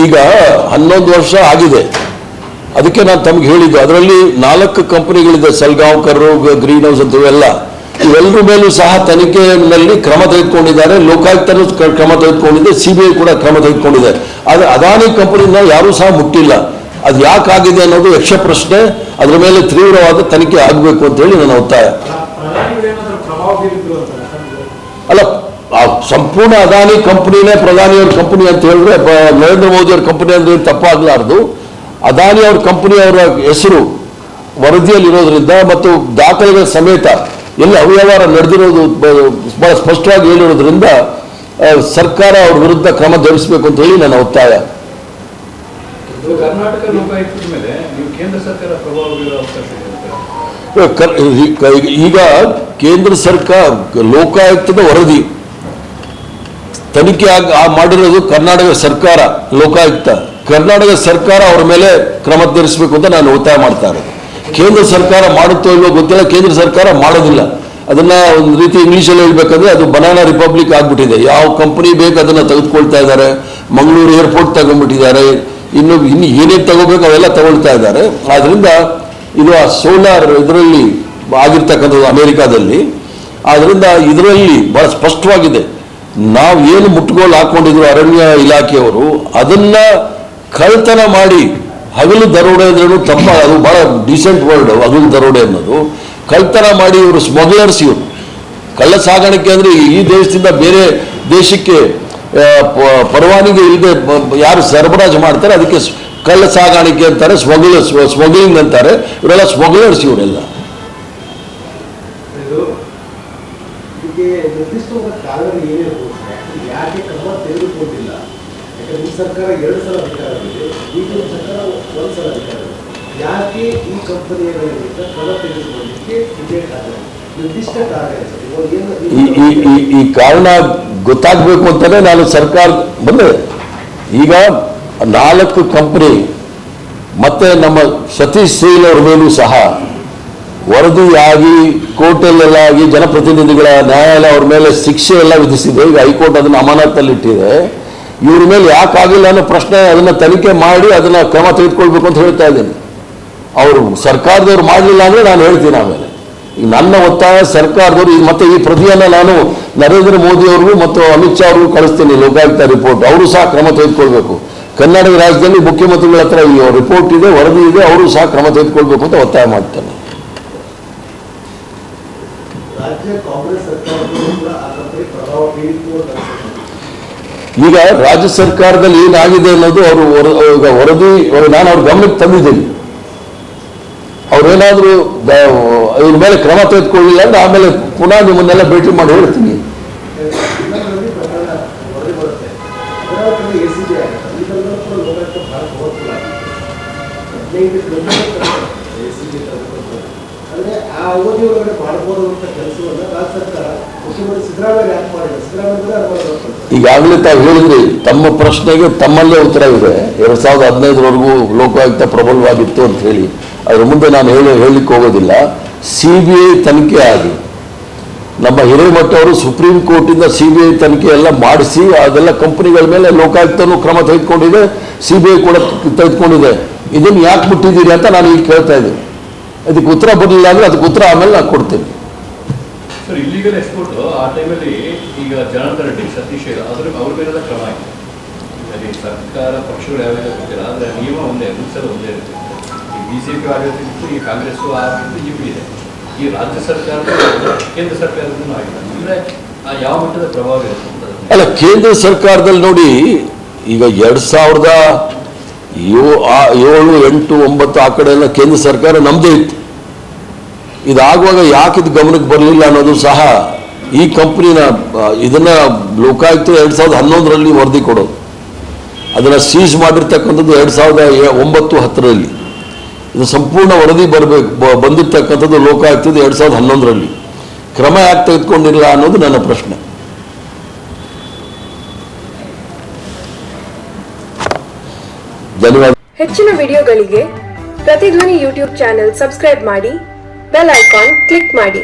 ಈಗ 11 ವರ್ಷ ಆಗಿದೆ. ಅದಕ್ಕೆ ನಾನು ತಮಗೆ ಹೇಳಿದ್ದು, ಅದರಲ್ಲಿ 4 ಕಂಪನಿಗಳಿದೆ, ಸಲ್ಗಾಂವ್ಕರ್, ಗ್ರೀನ್ ಹೌಸ್ ಅಂತ ಇವೆಲ್ಲರ ಮೇಲೂ ಸಹ ತನಿಖೆಯಲ್ಲಿ ಕ್ರಮ ತೆಗೆದುಕೊಂಡಿದ್ದಾರೆ. ಲೋಕಾಯುಕ್ತನೂ ಕ್ರಮ ತೆಗೆದುಕೊಂಡಿದೆ, CBI ಕೂಡ ಕ್ರಮ ತೆಗೆದುಕೊಂಡಿದೆ. ಆದರೆ ಅದಾನಿ ಕಂಪನಿನ ಯಾರೂ ಸಹ ಮುಟ್ಟಿಲ್ಲ. ಅದು ಯಾಕಾಗಿದೆ ಅನ್ನೋದು ಯಕ್ಷ ಪ್ರಶ್ನೆ. ಅದರ ಮೇಲೆ ತೀವ್ರವಾದ ತನಿಖೆ ಆಗಬೇಕು ಅಂತ ಹೇಳಿ ನನ್ನ ಒತ್ತಾಯ. ಅಲ್ಲ, ಸಂಪೂರ್ಣ ಅದಾನಿ ಕಂಪನಿನೇ ಪ್ರಧಾನಿಯವ್ರ ಕಂಪನಿ ಅಂತ ಹೇಳಿದ್ರೆ ನರೇಂದ್ರ ಮೋದಿ ಅವ್ರ ಕಂಪನಿ ಅಂದ್ರೆ ತಪ್ಪಾಗಲಾರ್ದು. ಅದಾನಿ ಅವ್ರ ಕಂಪನಿಯವರ ಹೆಸರು ವರದಿಯಲ್ಲಿರೋದ್ರಿಂದ ಮತ್ತು ದಾಖಲೆಗಳ ಸಮೇತ ಎಲ್ಲಿ ಅವ್ಯವಹಾರ ನಡೆದಿರೋದು ಬಹಳ ಸ್ಪಷ್ಟವಾಗಿ ಹೇಳಿರೋದ್ರಿಂದ ಸರ್ಕಾರ ಅವ್ರ ವಿರುದ್ಧ ಕ್ರಮ ಜರುಗಿಸಬೇಕು ಅಂತ ಹೇಳಿ ನನ್ನ ಒತ್ತಾಯ. ಕರ್ನಾಟಕ ಲೋಕಾಯುಕ್ತದ ಮೇಲೆ ಕೇಂದ್ರ ಸರ್ಕಾರ ಪ್ರಭಾವ ಬೀರುವ ಅವಕಾಶ ಇದೆ. ಈಗ ಕೇಂದ್ರ ಸರ್ಕಾರ ಲೋಕಾಯುಕ್ತದ ವರದಿ ತನಿಖೆ ಮಾಡಿರೋದು ಕರ್ನಾಟಕ ಸರ್ಕಾರ, ಲೋಕಾಯುಕ್ತ. ಕರ್ನಾಟಕ ಸರ್ಕಾರ ಅವರ ಮೇಲೆ ಕ್ರಮ ಜರುಗಿಸಬೇಕು ಅಂತ ನಾನು ಒತ್ತಾಯ ಮಾಡ್ತಾ ಇರೋದು. ಕೇಂದ್ರ ಸರ್ಕಾರ ಮಾಡುತ್ತೋ ಇಲ್ಲೋ ಗೊತ್ತಿಲ್ಲ, ಕೇಂದ್ರ ಸರ್ಕಾರ ಮಾಡೋದಿಲ್ಲ. ಅದನ್ನ ಒಂದು ರೀತಿ ಇಂಗ್ಲೀಷಲ್ಲಿ ಹೇಳ್ಬೇಕಂದ್ರೆ ಅದು ಬನಾನಾ ರಿಪಬ್ಲಿಕ್ ಆಗ್ಬಿಟ್ಟಿದೆ. ಯಾವ ಕಂಪನಿ ಬೇಕು ಅದನ್ನ ತೆಗೆದುಕೊಳ್ತಾ ಇದ್ದಾರೆ. ಮಂಗಳೂರು ಏರ್ಪೋರ್ಟ್ ತಗೊಂಡ್ಬಿಟ್ಟಿದ್ದಾರೆ, ಇನ್ನು ಏನೇನು ತಗೋಬೇಕು ಅವೆಲ್ಲ ತಗೊಳ್ತಾ ಇದ್ದಾರೆ. ಆದ್ರಿಂದ ಇದು ಆ ಸೋಲಾರ್ ಇದರಲ್ಲಿ ಆಗಿರ್ತಕ್ಕಂಥದ್ದು ಅಮೆರಿಕಾದಲ್ಲಿ. ಆದ್ರಿಂದ ಇದರಲ್ಲಿ ಬಹಳ ಸ್ಪಷ್ಟವಾಗಿದೆ, ನಾವು ಏನು ಮುಟ್ಟುಗೋಲು ಹಾಕೊಂಡಿದ್ರು ಅರಣ್ಯ ಇಲಾಖೆಯವರು ಅದನ್ನ ಕಳ್ತನ ಮಾಡಿ, ಹಗಲು ದರೋಡೆ ಅಂದ್ರೂ ತಪ್ಪ, ಅದು ಬಹಳ ಡಿಸೆಂಟ್ ವರ್ಡ್ ಹಗಲು ದರೋಡೆ ಅನ್ನೋದು. ಕಳ್ತನ ಮಾಡಿ ಇವರು ಸ್ಮಗ್ಲರ್ಸ್, ಇವರು ಕಳ್ಳ ಸಾಗಾಣಿಕೆ ಅಂದರೆ ಈ ದೇಶದಿಂದ ಬೇರೆ ದೇಶಕ್ಕೆ ಪರವಾನಗಿ ಇಲ್ಲದೆ ಯಾರು ಸರಬರಾಜು ಮಾಡ್ತಾರೆ ಅದಕ್ಕೆ ಕಳ್ಳ ಸಾಗಾಣಿಕೆ ಅಂತಾರೆ, ಸ್ಮಗ್ಲಿಂಗ್ ಅಂತಾರೆ. ಇವರೆಲ್ಲ ಸ್ಮಗ್ಲರ್ಸ್ ಇವರೆಲ್ಲ. ಸರ್ಕಾರ 2 ಸಲ ಅಧಿಕಾರವಿದೆ, ಈಗ ಸರ್ಕಾರ 1 ಸಲ ಅಧಿಕಾರವಿದೆ. ಯಾಕೆ ಈ ಕಂಪನಿಯ ವಿರುದ್ಧ ಕ್ರಮ ತೆಗೆದುಕೊಳ್ಳಲಿಕ್ಕೆ ನಿರ್ದಿಷ್ಟ ಕಾರಣ? ಈ ಕಾರಣ ಗೊತ್ತಾಗಬೇಕು ಅಂತಾನೆ ನಾನು ಸರ್ಕಾರ ಬಂದೆ. ಈಗ 4 ಕಂಪನಿ ಮತ್ತೆ ನಮ್ಮ ಸತೀಶ್ ಸೈಲ್ ಅವ್ರ ಮೇಲೂ ಸಹ ವರದಿಯಾಗಿ ಕೋರ್ಟಲ್ಲೆಲ್ಲ ಆಗಿ ಜನಪ್ರತಿನಿಧಿಗಳ ನ್ಯಾಯಾಲಯ ಅವ್ರ ಮೇಲೆ ಶಿಕ್ಷೆ ಎಲ್ಲ ವಿಧಿಸಿದೆ. ಈಗ ಹೈಕೋರ್ಟ್ ಅದನ್ನು ಅಮಾನತಲ್ಲಿಟ್ಟಿದೆ. ಇವ್ರ ಮೇಲೆ ಯಾಕಾಗಿಲ್ಲ ಅನ್ನೋ ಪ್ರಶ್ನೆ, ಅದನ್ನ ತನಿಖೆ ಮಾಡಿ ಅದನ್ನ ಕ್ರಮ ತೆಗೆದುಕೊಳ್ಬೇಕು ಅಂತ ಹೇಳ್ತಾ ಇದ್ದೀನಿ. ಅವರು ಸರ್ಕಾರದವ್ರು ಮಾಡಲಿಲ್ಲ ಅಂದ್ರೆ ನಾನು ಹೇಳ್ತೀನಿ ಆಮೇಲೆ. ಈಗ ನನ್ನ ಒತ್ತಾಯ ಸರ್ಕಾರದವರು ಮತ್ತೆ ಈ ಪ್ರತಿಯನ್ನ ನಾನು ನರೇಂದ್ರ ಮೋದಿ ಅವ್ರಿಗೂ ಮತ್ತು ಅಮಿತ್ ಶಾ ಅವ್ರಿಗೂ ಕಳಿಸ್ತೀನಿ. ಲೋಕಾಯುಕ್ತ ರಿಪೋರ್ಟ್ ಅವರು ಸಹ ಕ್ರಮ ತೆಗೆದುಕೊಳ್ಬೇಕು. ಕರ್ನಾಟಕ ರಾಜ್ಯದಲ್ಲಿ ಮುಖ್ಯಮಂತ್ರಿಗಳ ಹತ್ರ ಈ ರಿಪೋರ್ಟ್ ಇದೆ, ವರದಿ ಇದೆ, ಅವರು ಸಹ ಕ್ರಮ ತೆಗೆದುಕೊಳ್ಬೇಕು ಅಂತ ಒತ್ತಾಯ ಮಾಡ್ತೇನೆ. ಈಗ ರಾಜ್ಯ ಸರ್ಕಾರದಲ್ಲಿ ಏನಾಗಿದೆ ಅನ್ನೋದು ಅವರು ವರದಿ ನಾನು ಅವ್ರ ಗಮನಕ್ಕೆ ತಂದಿದ್ದೀನಿ. ಅವ್ರೇನಾದ್ರೂ ಇವ್ರ ಮೇಲೆ ಕ್ರಮ ತೆಗೆದುಕೊಳ್ಳಿಲ್ಲ ಅಂದ್ರೆ ಆಮೇಲೆ ಪುನಃ ನಿಮ್ಮನ್ನೆಲ್ಲ ಭೇಟಿ ಮಾಡಿ ಹೇಳ್ತೀನಿ. ಈಗಾಗಲೇ ತಾವು ಹೇಳಿದ್ರಿ, ತಮ್ಮ ಪ್ರಶ್ನೆಗೆ ತಮ್ಮಲ್ಲೇ ಉತ್ತರ ಇದೆ. 2015 ಲೋಕಾಯುಕ್ತ ಪ್ರಬಲವಾಗಿತ್ತು ಅಂತ ಹೇಳಿ ಅದ್ರ ಮುಂದೆ ನಾನು ಹೇಳಲಿಕ್ಕೆ ಹೋಗೋದಿಲ್ಲ. CBI ತನಿಖೆ ಆಗಿ ನಮ್ಮ ಹಿರೇಮಠ ಅವರು ಸುಪ್ರೀಂ ಕೋರ್ಟಿಂದ CBI ತನಿಖೆ ಎಲ್ಲ ಮಾಡಿಸಿ ಅದೆಲ್ಲ ಕಂಪನಿಗಳ ಮೇಲೆ ಲೋಕಾಯುಕ್ತನೂ ಕ್ರಮ ತೆಗೆದುಕೊಂಡಿದೆ, CBI ಕೂಡ ತೆಗೆದುಕೊಂಡಿದೆ. ಇದನ್ನು ಯಾಕೆ ಬಿಟ್ಟಿದ್ದೀರಿ ಅಂತ ನಾನು ಈಗ ಕೇಳ್ತಾ ಇದ್ದೀನಿ. ಅದಕ್ಕೆ ಉತ್ತರ ಬರಲಿಲ್ಲ ಅಂದ್ರೆ ಅದಕ್ಕೆ ಉತ್ತರ ಆಮೇಲೆ ನಾನು ಕೊಡ್ತೀನಿ. ಸರ್, ಇಲ್ಲಿಗಲ್ ಎಕ್ಸ್ಪೋರ್ಟ್ ಆ ಟೈಮಲ್ಲಿ ಈಗ ಜನಾರ್ದನ್ ರೆಡ್ಡಿ, ಸತೀಶ್ ಅವ್ರ ಮೇಲೆಲ್ಲ ಕ್ರಮ ಆಗಿದೆ. ಸರ್ಕಾರ ಪಕ್ಷಗಳು ಯಾವ್ಯಾವ ಗೊತ್ತಿಲ್ಲ, ಆದರೆ ನಿಯಮ ಒಂದೇ, ರೂಲ್ಸ್ ಎಲ್ಲ ಒಂದೇ ಇರುತ್ತೆ. ಈ BJP ಆಗಿರ್ತಿತ್ತು, ಈ ಕಾಂಗ್ರೆಸ್ಸು ಆಗಿತ್ತು, ಇದೆ. ಈ ರಾಜ್ಯ ಸರ್ಕಾರ ಕೇಂದ್ರ ಸರ್ಕಾರದೂ ಆಗಿದೆ. ಅಂದರೆ ಯಾವ ಮಟ್ಟದ ಪ್ರಭಾವ ಇರುತ್ತೆ? ಅಲ್ಲ, ಕೇಂದ್ರ ಸರ್ಕಾರದಲ್ಲಿ ನೋಡಿ, ಈಗ 2007, 8, 9 ಆ ಕಡೆ ಎಲ್ಲ ಕೇಂದ್ರ ಸರ್ಕಾರ ನಮ್ಮದೇ ಇತ್ತು. ಇದಾಗುವಾಗ ಯಾಕೆ ಇದು ಗಮನಕ್ಕೆ ಬರಲಿಲ್ಲ ಅನ್ನೋದು ಸಹ ಈ ಕಂಪ್ನಿನ ಇದನ್ನ ಲೋಕಾಯುಕ್ತ 2011 ವರದಿ ಕೊಡೋದು, ಅದನ್ನು ಸೀಸ್ ಮಾಡಿರ್ತಕ್ಕಂಥದ್ದು 2009, 10 ಇದು ಸಂಪೂರ್ಣ ವರದಿ ಬಂದಿರ್ತಕ್ಕಂಥದ್ದು ಲೋಕಾಯುಕ್ತದ 2011 ಕ್ರಮ ಯಾಕೆ ತೆಗೆದುಕೊಂಡಿಲ್ಲ ಅನ್ನೋದು ನನ್ನ ಪ್ರಶ್ನೆ. ಧನ್ಯವಾದ. ಹೆಚ್ಚಿನ ವಿಡಿಯೋಗಳಿಗೆ ಪ್ರತಿಧ್ವನಿ ಯೂಟ್ಯೂಬ್ ಚಾನೆಲ್ ಸಬ್ಸ್ಕ್ರೈಬ್ ಮಾಡಿ, ಬೆಲ್ ಐಕಾನ್ ಕ್ಲಿಕ್ ಮಾಡಿ.